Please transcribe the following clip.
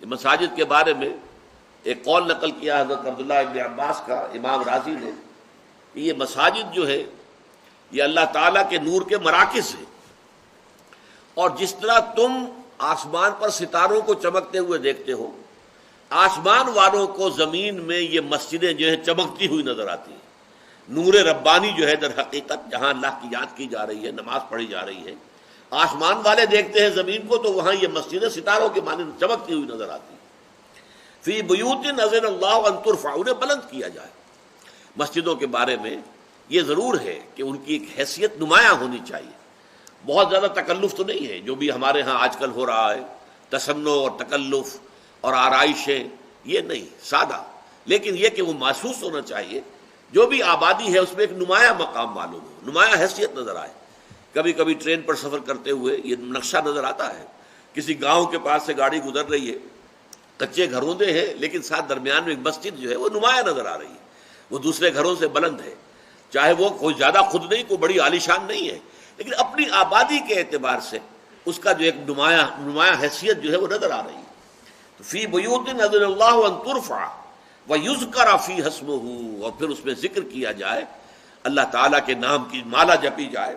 یہ مساجد کے بارے میں ایک قول نقل کیا حضرت عبداللہ ابن عباس کا امام راضی نے کہ یہ مساجد جو ہے یہ اللہ تعالیٰ کے نور کے مراکز ہیں، اور جس طرح تم آسمان پر ستاروں کو چمکتے ہوئے دیکھتے ہو، آسمان والوں کو زمین میں یہ مسجدیں جو ہیں چمکتی ہوئی نظر آتی ہیں۔ نور ربانی جو ہے در حقیقت جہاں اللہ کی یاد کی جا رہی ہے، نماز پڑھی جا رہی ہے، آسمان والے دیکھتے ہیں زمین کو تو وہاں یہ مسجدیں ستاروں کے مانند چمکتی ہوئی نظر آتی ہیں۔ فی بیوت اذن اللہ ان ترفع، انہیں بلند کیا جائے۔ مسجدوں کے بارے میں یہ ضرور ہے کہ ان کی ایک حیثیت نمایاں ہونی چاہیے، بہت زیادہ تکلف تو نہیں ہے جو بھی ہمارے ہاں آج کل ہو رہا ہے، تصنع اور تکلف اور آرائشیں، یہ نہیں، سادہ، لیکن یہ کہ وہ محسوس ہونا چاہیے جو بھی آبادی ہے اس میں ایک نمایاں مقام معلوم ہو، نمایاں حیثیت نظر آئے۔ کبھی کبھی ٹرین پر سفر کرتے ہوئے یہ نقشہ نظر آتا ہے، کسی گاؤں کے پاس سے گاڑی گزر رہی ہے، کچے گھروں دے ہیں لیکن ساتھ درمیان میں ایک مسجد جو ہے وہ نمایاں نظر آ رہی ہے، وہ دوسرے گھروں سے بلند ہے، چاہے وہ کوئی زیادہ خود نہیں، کوئی بڑی عالیشان نہیں ہے، لیکن اپنی آبادی کے اعتبار سے اس کا جو ایک نمایاں حیثیت جو ہے وہ نظر آ رہی ہے۔ تو فی بیوت اذن اللہ ان ترفع ویذکر فیہا اسمہ، اور پھر اس میں ذکر کیا جائے، اللہ تعالیٰ کے نام کی مالا جپی جائے،